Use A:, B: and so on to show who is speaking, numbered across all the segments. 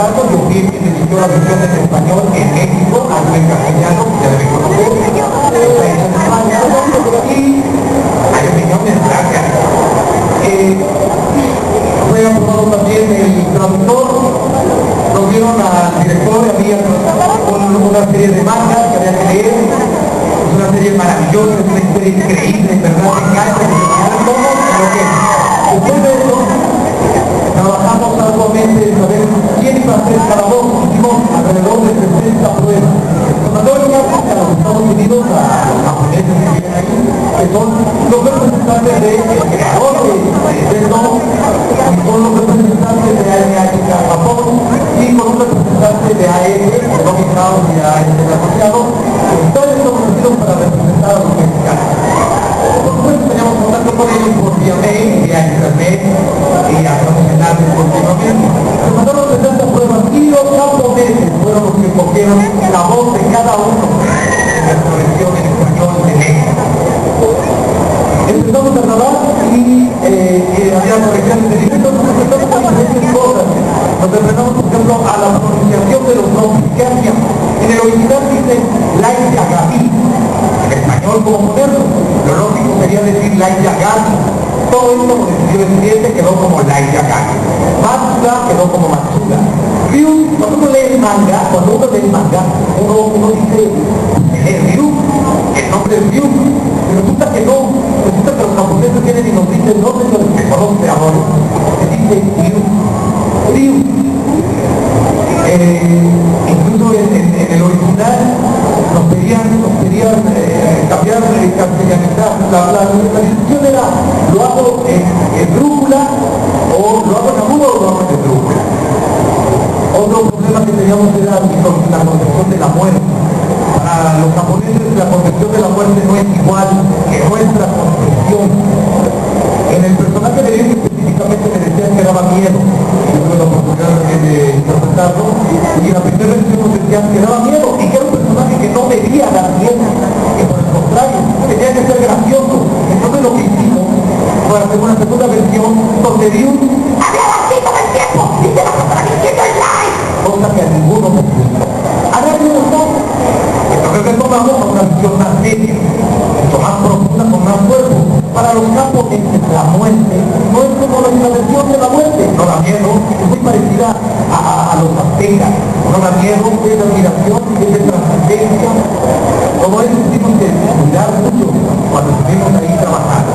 A: caso, yo fui quien dirigió la versión en español en México, Ángel Castellano, que ya debe conocer, está hecha en España, y hay opiniones, gracias. Fue aprobado también el traductor, nos dieron al director y a mí una serie de mangas que había que leer. Es una serie maravillosa, es una historia increíble, en verdad, me encanta, todo lo que es. Después de eso, trabajamos arduamente en saber quién iba a ser cada voz. Hicimos alrededor de 60 pruebas. Sonatorias a los Estados Unidos, a los japoneses que viven ahí, que son los representantes del creador del no, y con los representantes de ANH Japón, y con un representante de AEG, Economic House y AEG asociados, todos estos conocidos para representar a los mexicanos. Por supuesto teníamos contacto con ellos por vía mail, vía internet, y hacemos enlaces continuamente. Nos mandaron 60 pruebas y los japoneses fueron los que cogieron la voz de cada uno en la colección en español de México. Empezamos a grabar y había correcciones de libretos, nos enfrentamos a diferentes cosas. Nos enfrentamos, por ejemplo, a la pronunciación de los nombres. ¿Qué hacíamos? En el original dice Lai Yagami, en español como ponerlo. Lo lógico sería decir Lai Yagami. Todo esto con el siguiente quedó como Lai Yagami. Matsuda quedó como Matsuda. Ryu, cuando uno lee manga, uno dice Ryu, el nombre es Ryu. Y resulta que no, resulta que los japoneses vienen y nos dicen, no sé los que conocen ahora, se dice Ryu. Incluso en el original nos pedían cambiar castellanizar. La decisión era, ¿lo hago en brújula o lo hago en agudo o lo hago en brújula? Otro problema que teníamos era la concepción de la muerte. Para los japoneses la concepción de la muerte no es igual que nuestra concepción. En el personaje de ellos específicamente me decían que daba miedo. Yo tuve la oportunidad de interpretarlo y en la primera versión nos decían que daba miedo y que era un personaje que no debía dar miedo, que por el contrario tenía que ser gracioso. Entonces lo que hicimos fue hacer una segunda versión donde Ryu había así todo el tiempo y se la pasaba diciendo el like, cosa que a ninguno nos gustó. Ahora no nos gustó. Entonces retomamos a una visión más seria, mucho más profunda, con más cuerpo. Para los japoneses la muerte no es como la versión de la muerte, no da miedo, es muy parecida a los aztecas, no da miedo, es de admiración, es de trascendencia. Como eso tuvimos que cuidar mucho cuando estuvimos ahí trabajando.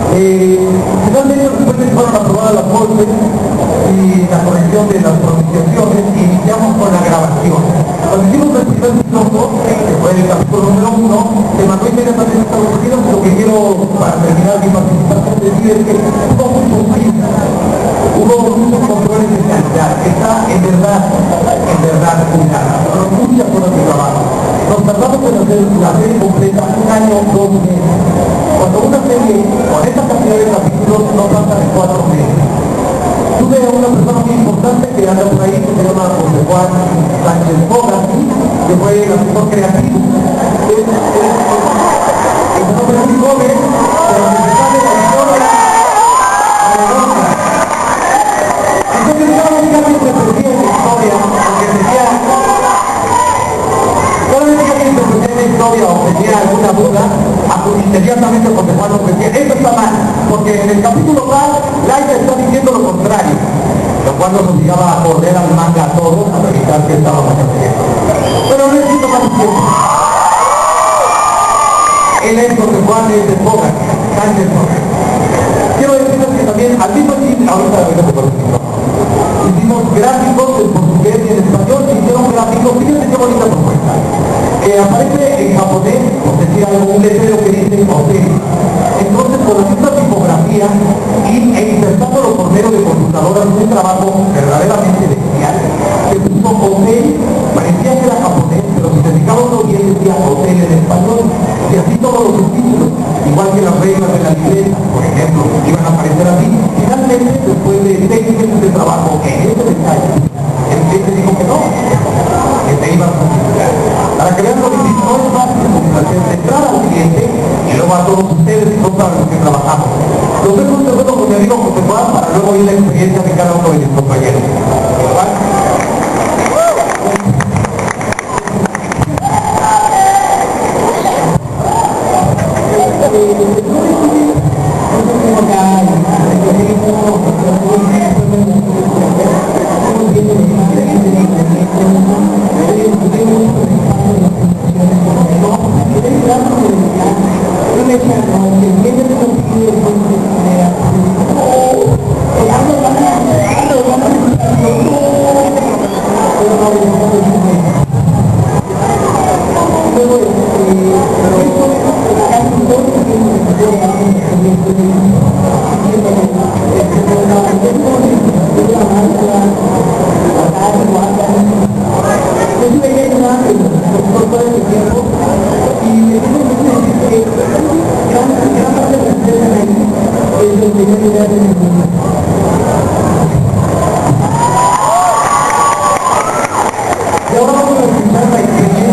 A: Finalmente después de que fueron aprobadas las cortes y la corrección de las pronunciaciones, iniciamos con la grabación. Cuando hicimos el primer piloto, que fue el capítulo número 1, se mandó inmediatamente a Estados Unidos. Lo que quiero, para terminar mi participación, decir es que hubo muchos prisas, hubo muchos controles de calidad, está en verdad cuidada, pero muchas horas de trabajo. Nos tardamos en hacer la serie completa 1 año, 2 meses. Cuando una serie con esta cantidad de capítulos no pasa de 4 meses. Tuve a una persona muy importante que anda por ahí, que se llama José Juan Sánchez Bogas, que fue el asesor creativo. Es un hombre muy joven, pero que se sabe la historia redonda. Entonces yo únicamente se perdía en la historia, porque tenía... Cada vez que alguien interpretaba una historia o tenía alguna duda, inmediatamente José Juan nos decía, esto está mal, porque en el capítulo tal, Laika está diciendo lo contrario, lo cual nos obligaba a correr al manga a todos a revisar qué estábamos haciendo. Pero no necesito más tiempo. Él es José Juan de Bogas, Sánchez Bogas. Quiero decirles que también, al mismo tiempo, ahorita hicimos gráficos en portugués y en español, hicieron gráficos, fíjense qué bonita propuesta. Aparece en japonés, por decir algo, un letrero que dice hotel. Entonces, con la misma tipografía e insertándolo por medio de computadoras, un trabajo verdaderamente bestial, se puso hotel, parecía que era japonés, pero si te fijaba uno bien decía hotel en español, y así todos los subtítulos, igual que las reglas de la libreta, por ejemplo, iban a aparecer así. Finalmente, después de 6 meses de trabajo en ese detalle, el cliente dijo que no, que te iba a publicar. Para que vean lo que no es fácil de entrar al cliente y luego a todos ustedes y son para los que trabajamos. Los dejo un segundo con mi amigo José Juan para luego ir la experiencia de cada uno de mis compañeros. ¿Vale? ahora vamos a escuchar la expresión